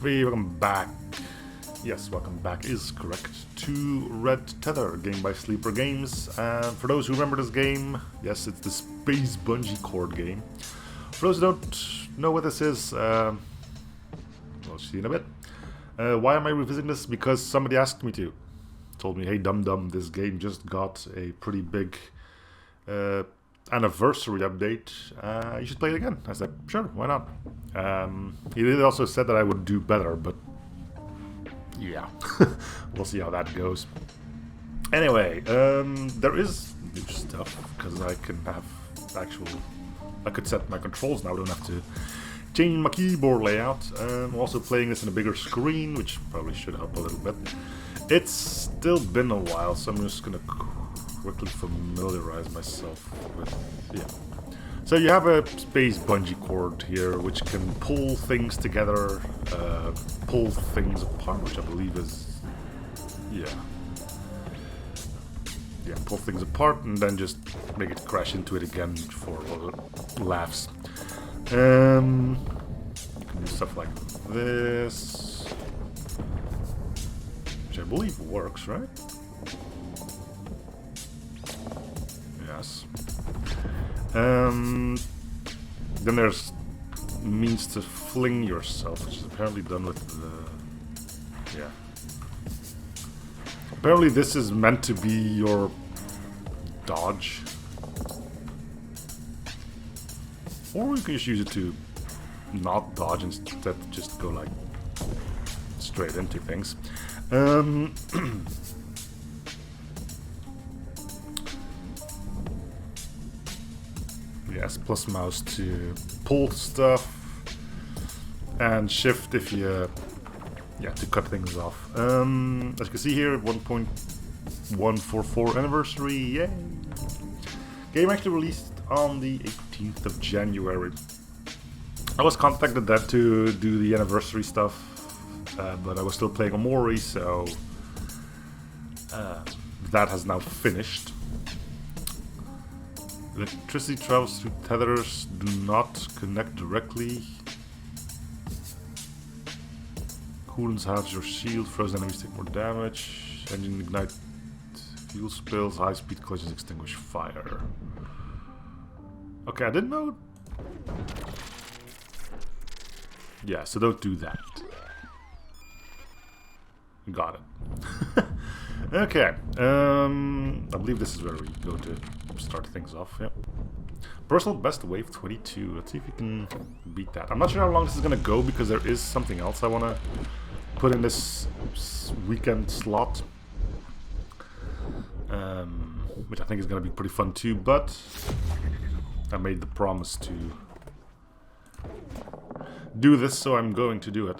Hey, welcome back. Yes, welcome back is correct to Red Tether, a game by Sleeper Games. And for those who remember this game, yes, it's the Space Bungee Cord game. For those who don't know what this is, we'll see in a bit. Why am I revisiting this? Because somebody asked me to. Told me, hey, dum-dum, this game just got a pretty big anniversary update. You should play it again. I said, sure, why not? He did also said that I would do better, but yeah, we'll see how that goes. Anyway, there is new stuff because I can have I could set my controls now. I don't have to change my keyboard layout. I'm also playing this in a bigger screen, which probably should help a little bit. It's still been a while, so I'm just gonna quickly familiarize myself with, yeah. So you have a space bungee cord here, which can pull things together, pull things apart, which I believe is, yeah, pull things apart and then just make it crash into it again for laughs. You can do stuff like this, which I believe works, right? Yes. Then there's means to fling yourself, which is apparently done with the... yeah. Apparently this is meant to be your dodge. Or you can just use it to not dodge, instead just go like straight into things. Yes, plus mouse to pull stuff, and shift if you, to cut things off. As you can see here, 1.144 anniversary, yay! Game actually released on the 18th of January. I was contacted then to do the anniversary stuff, but I was still playing Omori, so that has now finished. Electricity travels through tethers, do not connect directly. Coolants halves your shield, frozen enemies take more damage. Engine ignite fuel spills, high speed collisions extinguish fire. Okay, I didn't know. Yeah, so don't do that. Got it. Okay, I believe this is where we go to start things off, yeah. Personal best wave 22. Let's see if we can beat that. I'm not sure how long this is gonna go because there is something else I wanna put in this weekend slot. Which I think is gonna be pretty fun too, but I made the promise to do this, so I'm going to do it.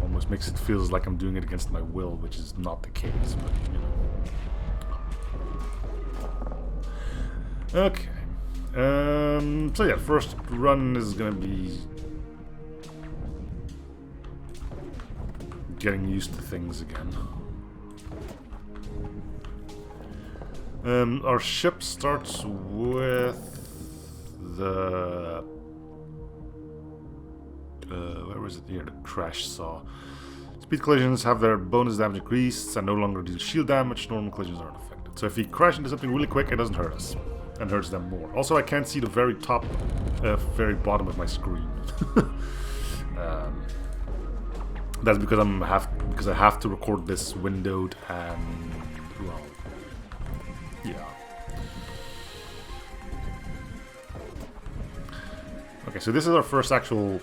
Almost makes it feels like I'm doing it against my will, which is not the case, but you know. Okay. So yeah, first run is gonna be getting used to things again. Our ship starts with the where is it here? The crash saw. Speed collisions have their bonus damage increased and no longer deal shield damage. Normal collisions aren't affected. So if we crash into something really quick, it doesn't hurt us. And hurts them more. Also, I can't see the very top, very bottom of my screen. That's because I have to record this windowed and, well, yeah. Okay, so this is our first actual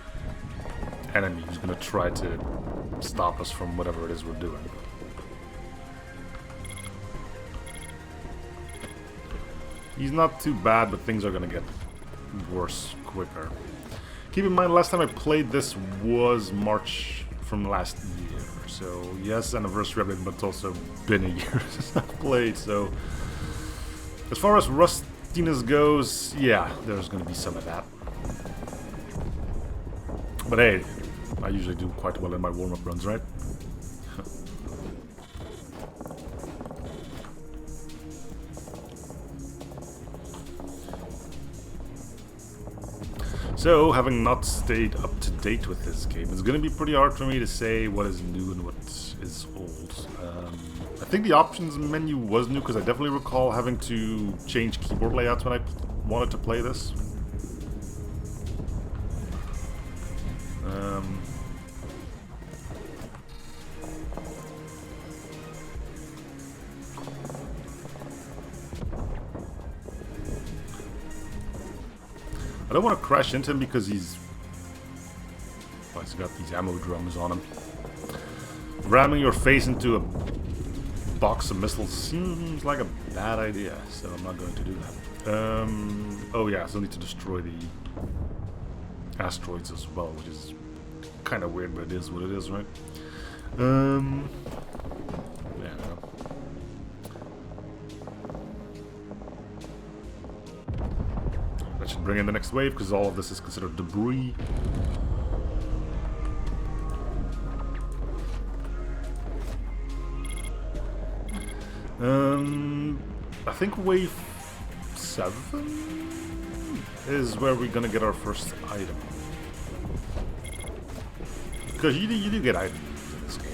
enemy who's gonna try to stop us from whatever it is we're doing. He's not too bad, but things are gonna get worse quicker. Keep in mind, last time I played this was March from last year. So, yes, anniversary update, but it's also been a year since I've played. So, as far as rustiness goes, yeah, there's gonna be some of that. But hey, I usually do quite well in my warm-up runs, right? So, having not stayed up to date with this game, it's going to be pretty hard for me to say what is new and what is old. I think the options menu was new because I definitely recall having to change keyboard layouts when I wanted to play this. I don't want to crash into him because he's got these ammo drums on him. Ramming your face into a box of missiles seems like a bad idea, so I'm not going to do that. Oh yeah, I still need to destroy the asteroids as well, which is kind of weird, but it is what it is, right? Yeah. That should bring in the next wave, because all of this is considered debris. I think wave 7 is where we're gonna get our first item. Because you do get items in this game.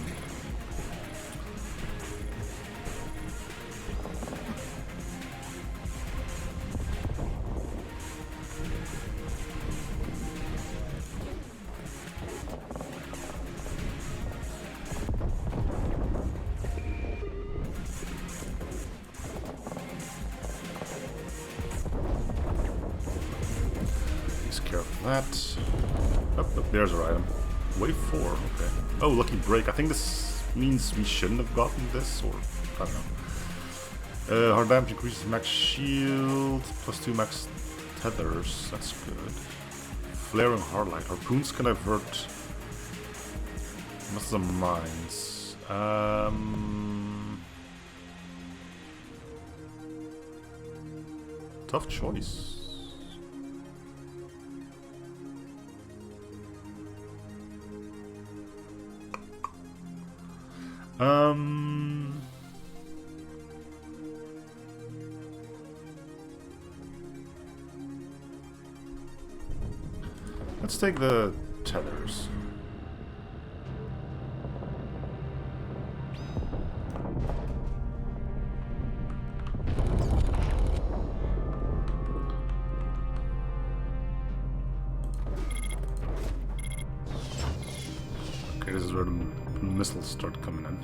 That. Oh, there's our item. Wave 4, okay. Oh, lucky break. I think this means we shouldn't have gotten this, or I don't know. Hard damage increases max shield, +2 max tethers. That's good. Flaring hardlight. Harpoons can divert missiles and mines. Tough choice. Let's take the tethers. Okay, this is where the missiles start coming in.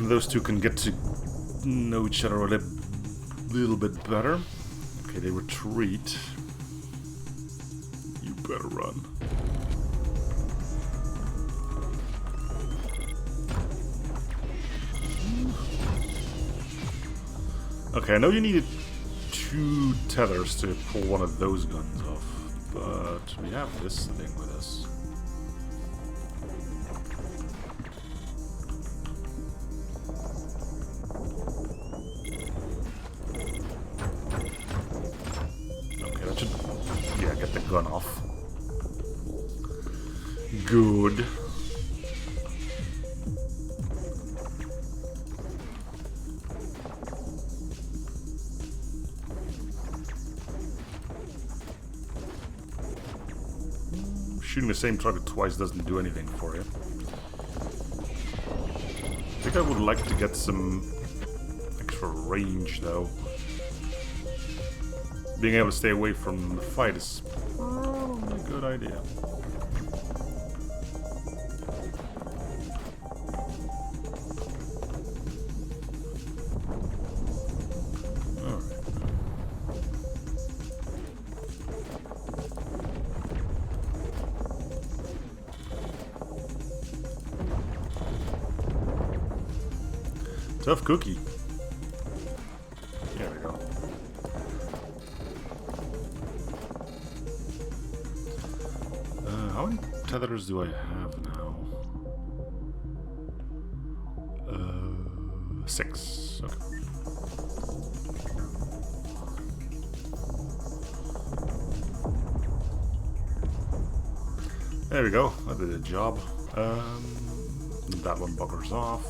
Those two can get to know each other a little bit better. Okay, they retreat. You better run. Okay, I know you needed 2 tethers to pull one of those guns off, but we have this thing with us. Gun off. Good. Shooting the same target twice doesn't do anything for you. I think I would like to get some extra range though. Being able to stay away from the fight is probably a good idea. Alright. Tough cookie. There we go. How many tethers do I have now? 6. Okay. There we go. That did a job. That one buggers off.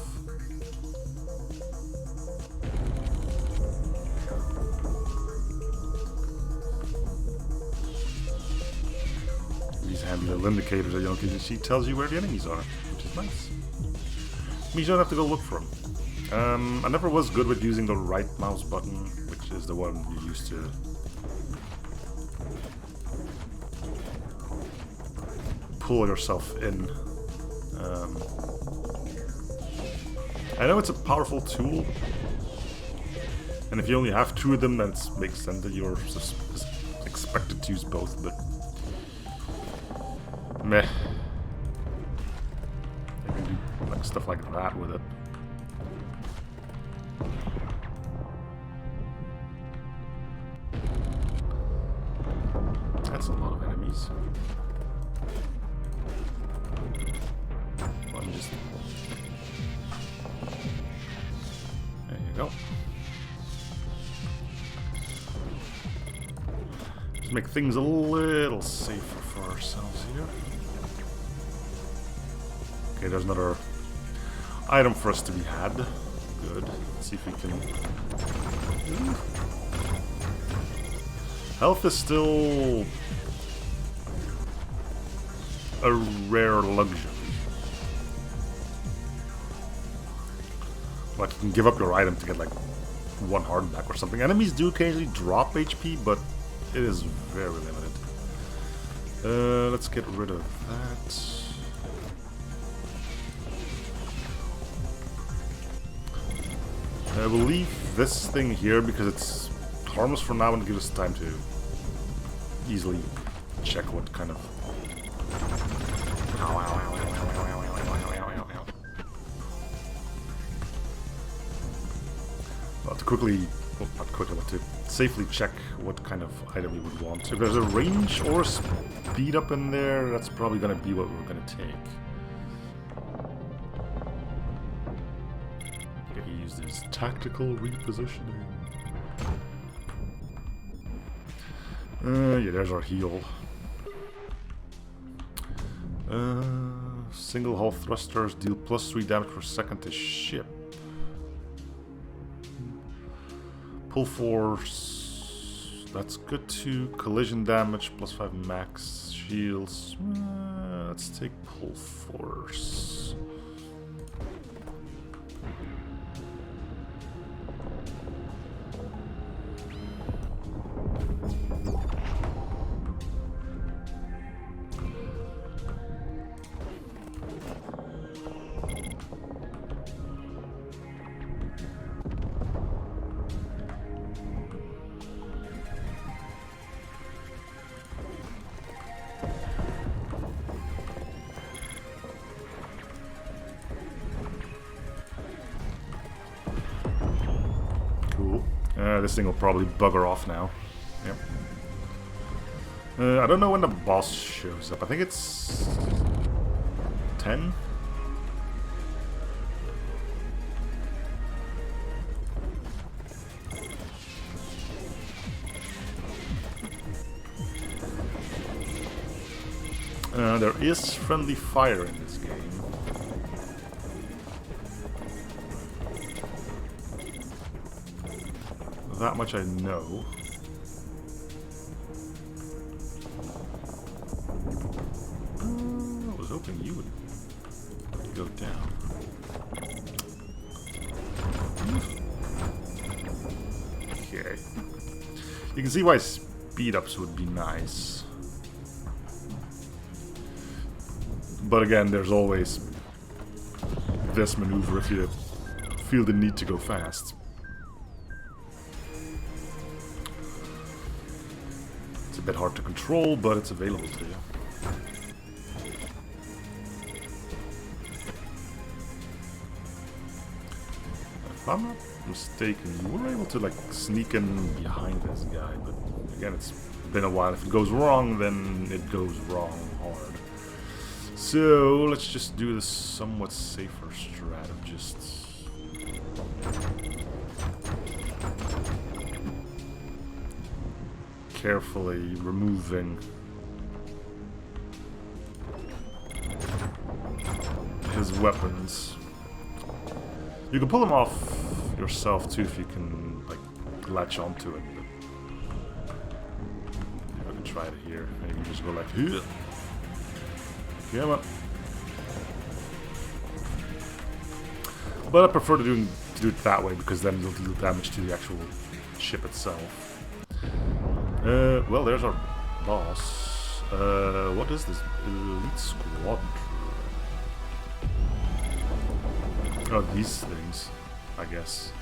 These handy little indicators that you can see tells you where the enemies are, which is nice. Means you don't have to go look for them. I never was good with using the right mouse button, which is the one you used to pull yourself in. I know it's a powerful tool, and if you only have 2 of them, then it makes sense that you're expected to use both, but meh. You can do like stuff like that with it. That's a lot of enemies. Let me just... There you go. Just make things a little safer for ourselves here. Okay, there's another item for us to be had. Good. Let's see if we can... Health is still a rare luxury. Like, you can give up your item to get like 1 heart back or something. Enemies do occasionally drop HP, but it is very limited. Let's get rid of that. I will leave this thing here because it's harmless for now and gives us time to easily check what kind of... Well, to quickly... Well, not quickly, but to safely check what kind of item we would want. If there's a range or speed up in there, that's probably going to be what we're going to take. Okay, use this tactical repositioning. Yeah, there's our heal. Single hull thrusters deal +3 damage per second to ship. Pull force, that's good too. Collision damage, +5 max shields. Let's take pull force. This thing will probably bugger off now. Yep. I don't know when the boss shows up. I think it's 10. There is friendly fire in this game. That much I know. I was hoping you would go down. Okay. You can see why speed ups would be nice. But again, there's always this maneuver if you feel the need to go fast. It's a bit hard to control, but it's available to you. If I'm not mistaken, you were able to like sneak in behind this guy, but again, it's been a while. If it goes wrong, then it goes wrong hard. So let's just do this somewhat safer strat of just carefully removing his weapons. You can pull them off yourself too if you can like latch onto it. But I can try it here. And you can just go like, yeah. Come on. But I prefer to do it that way because then you'll do damage to the actual ship itself. Well, there's our boss. What is this? Elite Squadron. Oh, these things, I guess.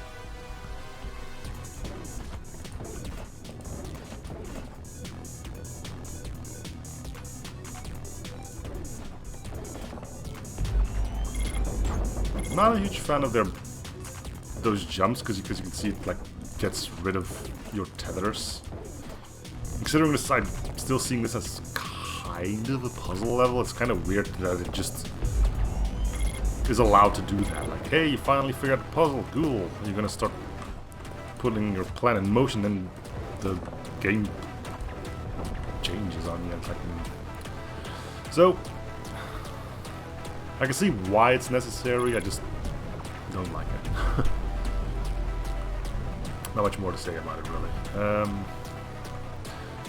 Not a huge fan of those jumps because you can see it like gets rid of your tethers. Considering this, I'm still seeing this as kind of a puzzle level. It's kind of weird that it just is allowed to do that. Like, hey, you finally figured out the puzzle. Cool. You're gonna start putting your plan in motion, and the game changes on you. It's like, so I can see why it's necessary. I just don't like it. Not much more to say about it, really.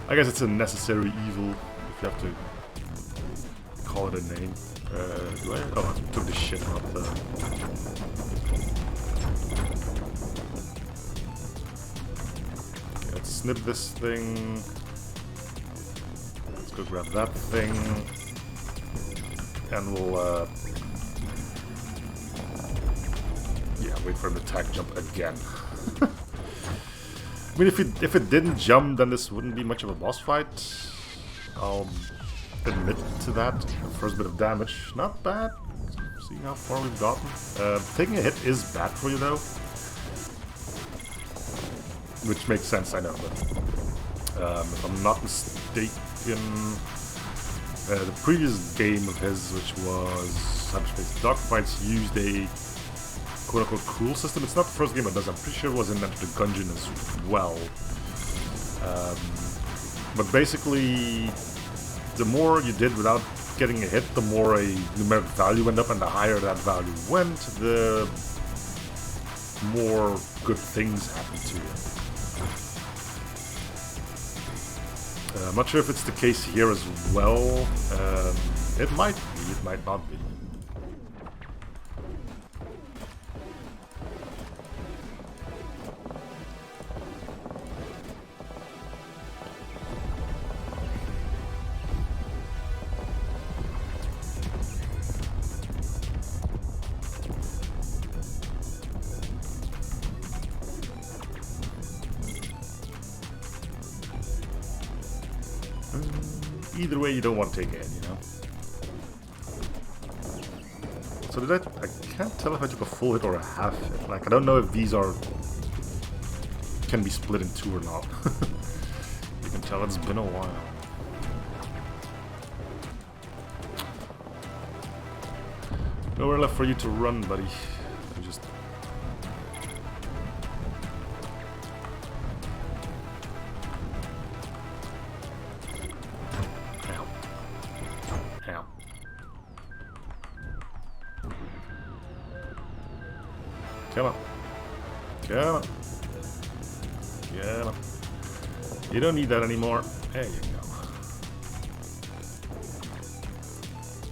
I guess it's a necessary evil, if you have to call it a name. Do I? Oh, I took the shit out of the... Okay, let's snip this thing. Let's go grab that thing. And we'll, yeah, wait for him to attack jump again. I mean, if it didn't jump, then this wouldn't be much of a boss fight. I'll admit to that. The first bit of damage, not bad. Seeing how far we've gotten. Taking a hit is bad for you, though. Which makes sense, I know, but if I'm not mistaken, the previous game of his, which was Cyberspace Dogfights, used a quote-unquote cool system. It's not the first game it does. I'm pretty sure it was in Enter the Gungeon as well. But basically, the more you did without getting a hit, the more a numeric value went up, and the higher that value went, the more good things happened to you. I'm not sure if it's the case here as well. It might be, it might not be. Either way, you don't want to take a hit, you know? So did I can't tell if I took a full hit or a half hit. Like, I don't know if these can be split in two or not. You can tell it's been a while. Nowhere left for you to run, buddy. You just... Come on. Come on. Come on. You don't need that anymore. There you go.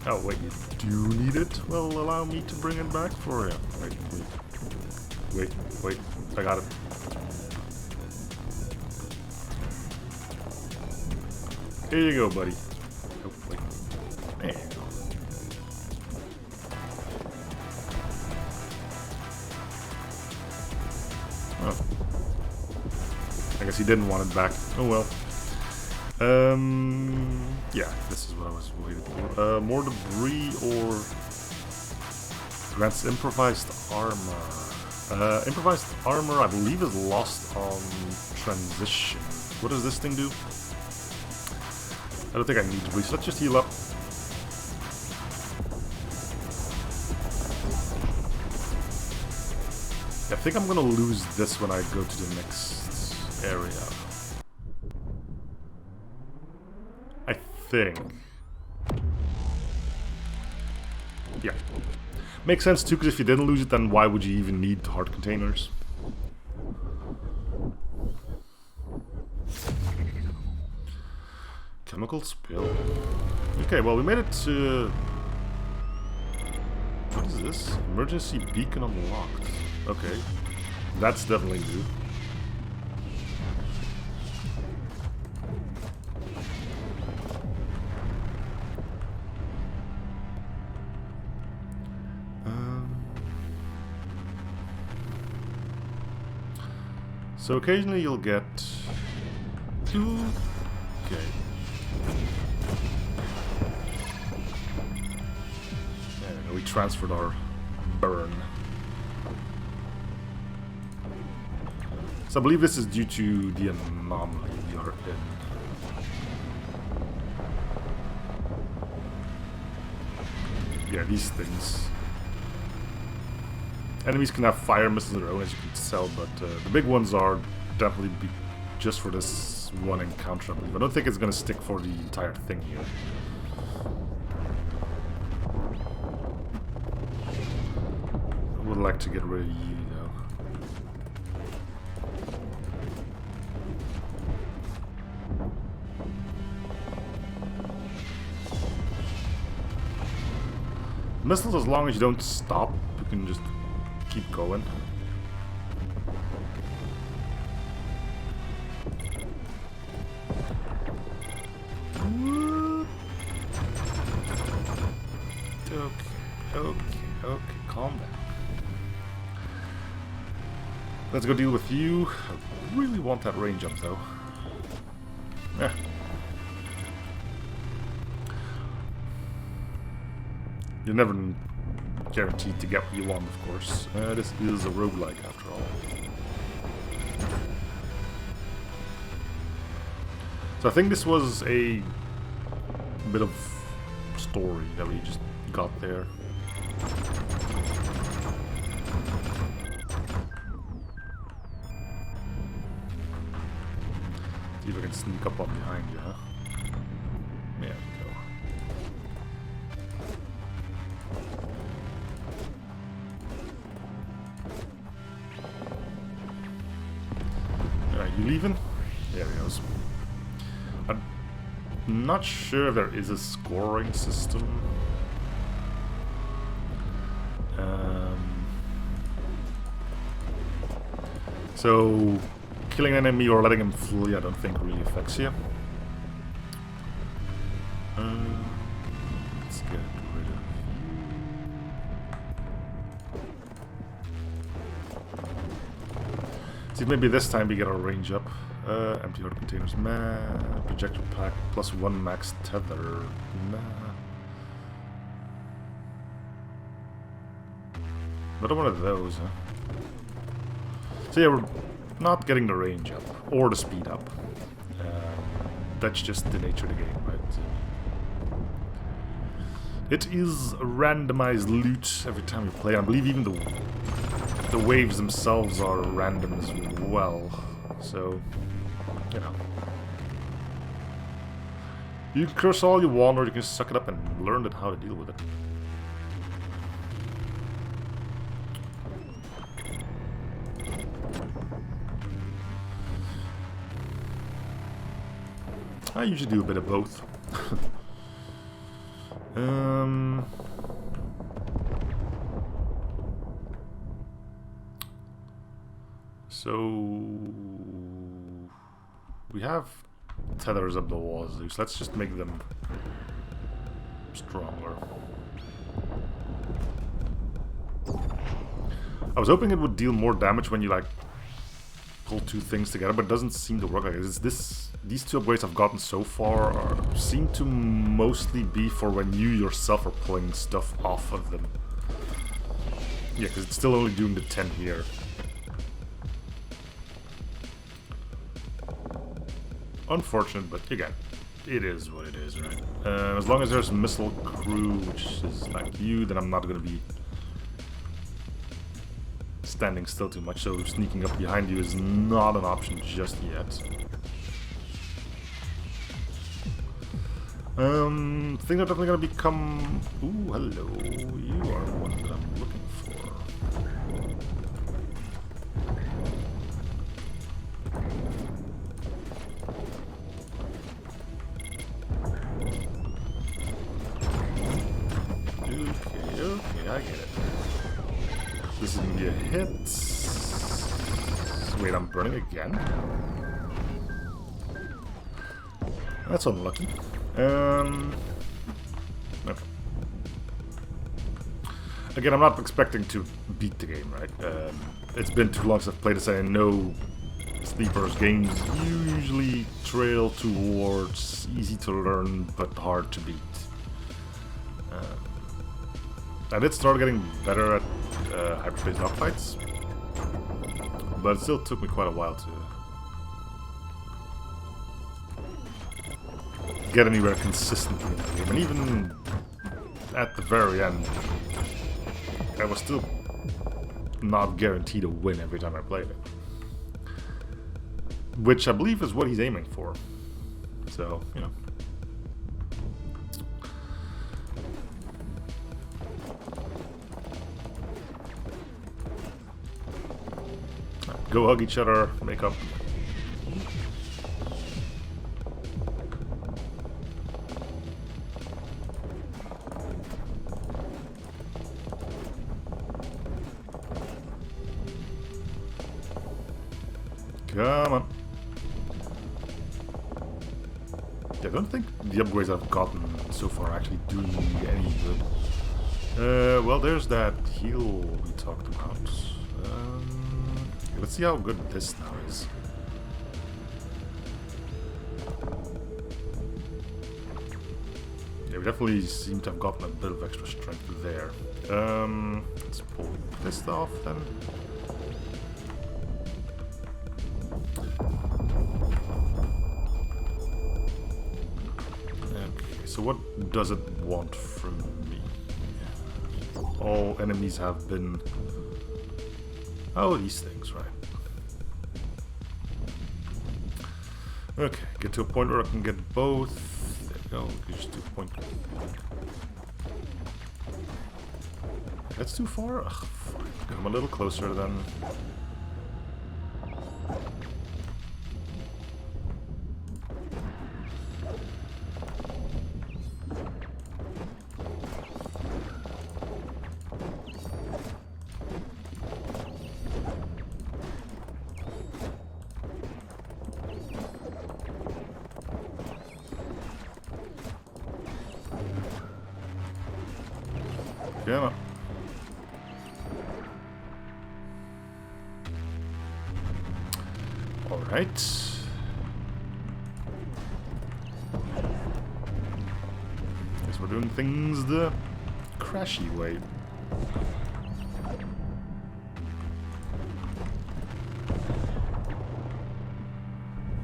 Oh, wait, you do need it? Well, allow me to bring it back for you. Wait. I got it. Here you go, buddy. Oh, wait. There you go. Oh. I guess he didn't want it back. Oh well. Yeah, this is what I was waiting for. More debris or grants improvised armor. Improvised armor, I believe, is lost on transition. What does this thing do? I don't think I need debris, so let's just heal up. I think I'm gonna lose this when I go to the next area. I think. Yeah. Makes sense too, because if you didn't lose it, then why would you even need heart containers? Chemical spill. Okay, well, we made it to... What is this? Emergency beacon unlocked. Okay. That's definitely new. So occasionally you'll get... Okay. Yeah, we transferred our burn. So I believe this is due to the anomaly we are in. Yeah, these things. Enemies can have fire missiles of their own, as you can tell, but the big ones are definitely just for this one encounter, I believe. I don't think it's going to stick for the entire thing here. I would like to get rid of you, though. Missiles, as long as you don't stop, you can just keep going. Okay, calm down. Let's go deal with you. I really want that range up, though. Yeah. You're never guaranteed to get what you want, of course. This is a roguelike, after all. So I think this was a bit of story that we just got there. See if I can sneak up on behind you, huh? There we go. Alright, you leaving? There he goes. I'm not sure if there is a scoring system. So, killing an enemy or letting him flee, I don't think really affects you. Let's get rid of you. See, maybe this time we get our range up. Empty heart containers, projector pack, +1 max tether, Another one of those, huh? So yeah, we're not getting the range up, or the speed up. That's just the nature of the game, right? It is a randomized loot every time you play. I believe even the waves themselves are random as well. So, you know. You can curse all you want, or you can suck it up and learn how to deal with it. I usually do a bit of both. So we have tethers up the walls, so let's just make them stronger. I was hoping it would deal more damage when you like pull two things together, but it doesn't seem to work like this. These two upgrades I've gotten so far seem to mostly be for when you yourself are pulling stuff off of them. Yeah, because it's still only doing the 10 here. Unfortunate, but again, it is what it is, right? As long as there's a missile crew, which is like you, then I'm not going to be standing still too much, so sneaking up behind you is not an option just yet. Things are definitely going to become... Ooh, hello. You are the one that I'm burning again. That's unlucky. Okay. Again, I'm not expecting to beat the game, right? It's been too long since I've played this, and I know Sleeper's games usually trail towards easy to learn but hard to beat. I did start getting better at hyperspace dogfights, but it still took me quite a while to get anywhere consistently in the game. And even at the very end, I was still not guaranteed to win every time I played it. Which I believe is what he's aiming for. So, you know. Go hug each other, make up. Come on. I don't think the upgrades I've gotten so far actually do me any good. Well, there's that heal we talked about. Let's see how good this now is. Yeah, we definitely seem to have gotten a bit of extra strength there. Let's pull this off then. So what does it want from me? All enemies have been... Oh, these things, right. Okay, get to a point where I can get both. There we go, just do a point. That's too far? Ugh, fine. Come a little closer then. Yeah. All right. Guess we're doing things the crashy way.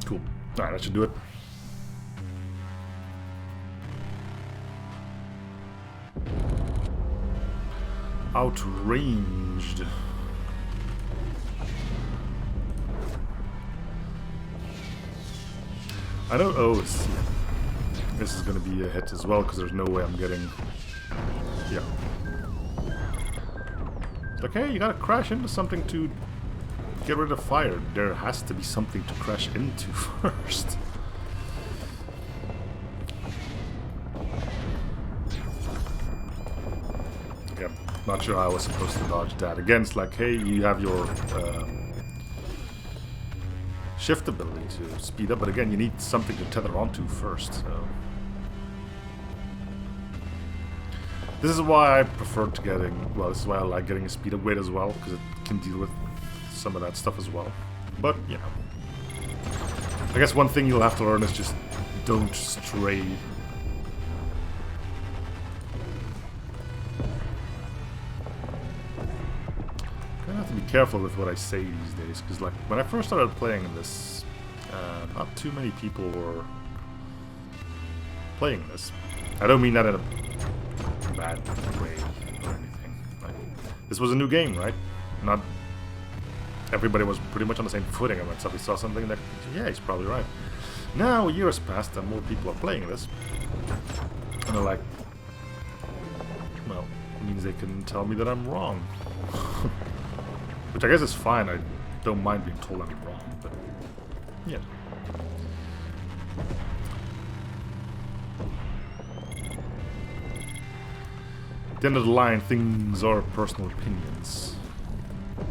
Cool. All right, that should do it. Outranged. I don't. Oh, this is going to be a hit as well because there's no way I'm getting. Yeah. Like, hey, you gotta crash into something to get rid of fire. There has to be something to crash into first. Not sure how I was supposed to dodge that. Again, it's like, hey, you have your shift ability to speed up, but again, you need something to tether onto first. So this is why I prefer to getting, well, this is why I like getting a speed upgrade as well, because it can deal with some of that stuff as well. But, you know, I guess one thing you'll have to learn is just don't stray. Be careful with what I say these days, because like when I first started playing this, not too many people were playing this. I don't mean that in a bad way or anything. Like, this was a new game, right? Not everybody was pretty much on the same footing, and when somebody saw something that, yeah, he's probably right. Now a year has passed and more people are playing this, and they're like, well, it means they can tell me that I'm wrong. Which I guess is fine, I don't mind being told I'm wrong, but yeah. At the end of the line, things are personal opinions.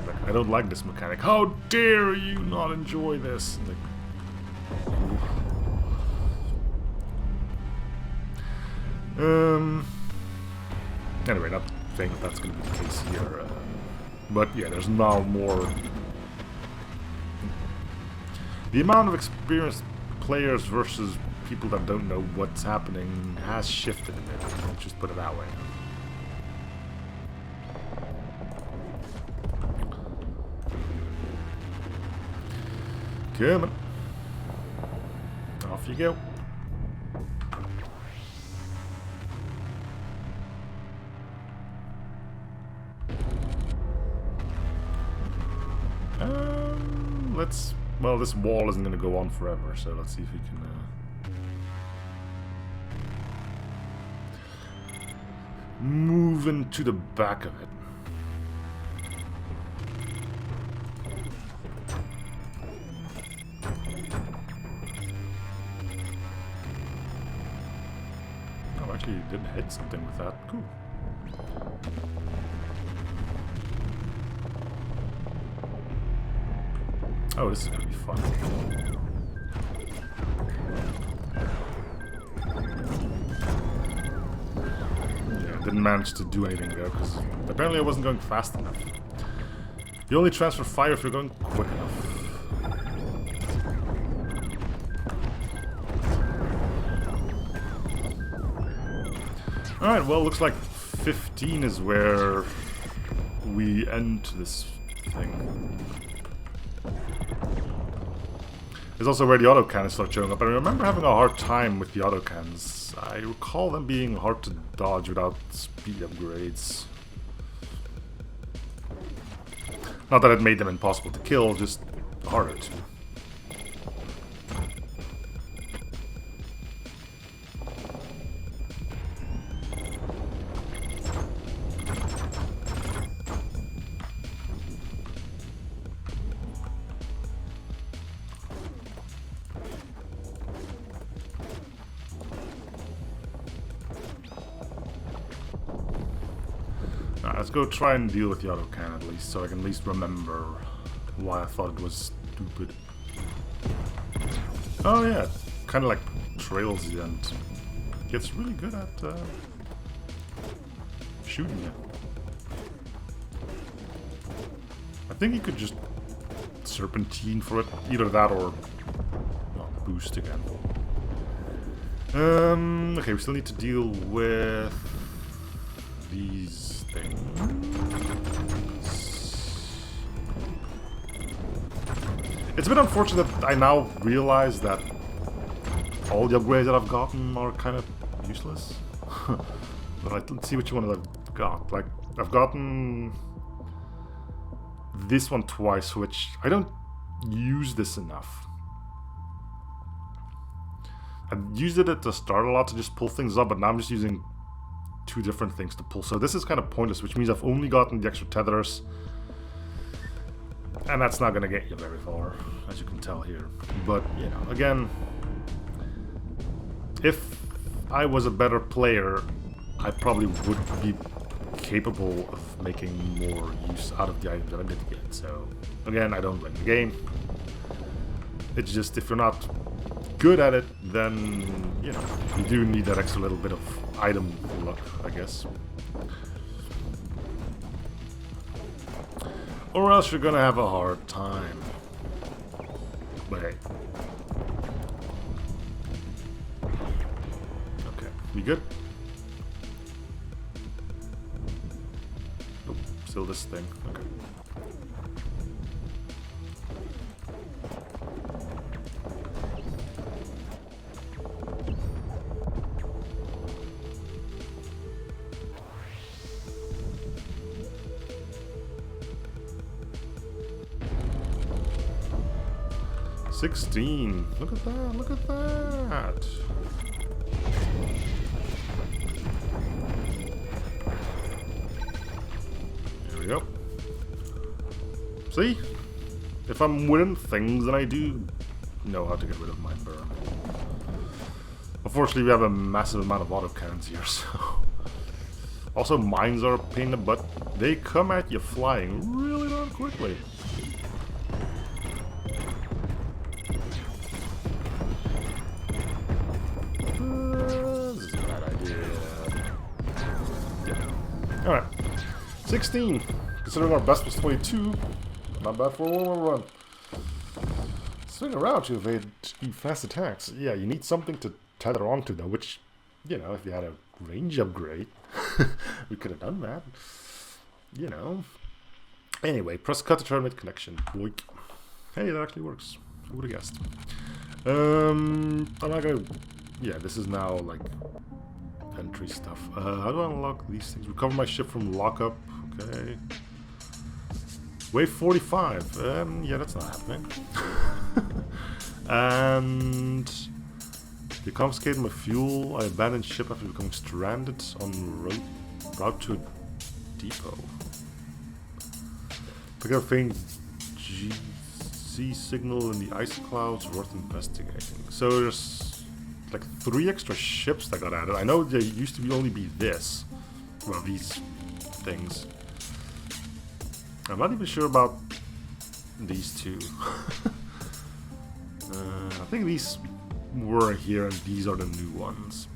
Like, I don't like this mechanic. How dare you not enjoy this? Like, anyway, not saying that that's going to be the case here. But yeah, there's now more. The amount of experienced players versus people that don't know what's happening has shifted a bit. Let's just put it that way. Come on. Off you go. Let's... Well, this wall isn't going to go on forever, so let's see if we can... move into the back of it. Oh, actually, you did hit something with that. Cool. Oh, this is gonna be fun. Yeah, didn't manage to do anything there because apparently I wasn't going fast enough. You only transfer fire if you're going quick enough. Alright, well, looks like 15 is where we end this thing. It's also where the autocannons start showing up. I remember having a hard time with the autocannons. I recall them being hard to dodge without speed upgrades. Not that it made them impossible to kill, just harder to. Let's go try and deal with the autocannon at least, so I can at least remember why I thought it was stupid. Oh yeah, kind of like trails you and gets really good at shooting you. I think you could just serpentine for it, either that or boost again. Okay, we still need to deal with these things. It's a bit unfortunate that I now realize that all the upgrades that I've gotten are kind of useless. But let's see which one I've got. Like, I've gotten this one twice, which I don't use this enough. I used it at the start a lot to just pull things up, but now I'm just using two different things to pull. So this is kind of pointless, which means I've only gotten the extra tethers. And that's not going to get you very far, as you can tell here. But, you know, again, if I was a better player, I probably would be capable of making more use out of the items that I did get. So, again, I don't blame the game. It's just, if you're not good at it, then, you know, you do need that extra little bit of item luck, I guess. Or else you're gonna have a hard time. But hey. Okay, we good? Oh, still this thing. Okay. $16. Look at that, look at that. There we go. See? If I'm winning things, then I do know how to get rid of my burn. Unfortunately, we have a massive amount of autocannons here, so... Also, mines are a pain in the butt. They come at you flying really not quickly. This is a bad idea. Yeah. Alright. 16. Considering our best was 22. Not bad for a 1-1 run. Swing around to evade fast attacks. Yeah, you need something to tether onto though, which, you know, if you had a range upgrade, we could have done that. You know. Anyway, press cut to terminate connection. Boink. Hey, that actually works. Who would have guessed? I'm not gonna... Yeah, this is now, like, entry stuff. How do I unlock these things? Recover my ship from lockup. Okay. Wave 45. Yeah, that's not happening. And... They confiscated my fuel. I abandoned ship after becoming stranded on route to a depot. Pick up a faint GC signal in the ice clouds, worth investigating. So there's like 3 extra ships that got added. I know there used to only be this. Well, these things. I'm not even sure about these 2. I think these were here and these are the new ones.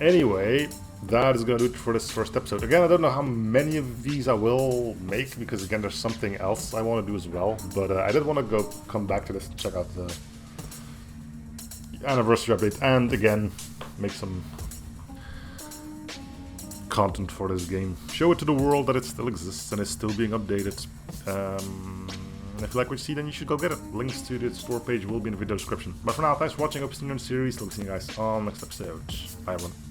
Anyway, that is going to do it for this first episode. Again, I don't know how many of these I will make, because again, there's something else I want to do as well. But I did want to come back to this and check out the anniversary update, and again, make some content for this game. Show it to the world that it still exists and is still being updated. If you like what you see, then you should go get it. Links to the store page will be in the video description. But for now, thanks for watching. Hope to see you in the series. I'll see you guys on the next episode. Bye everyone.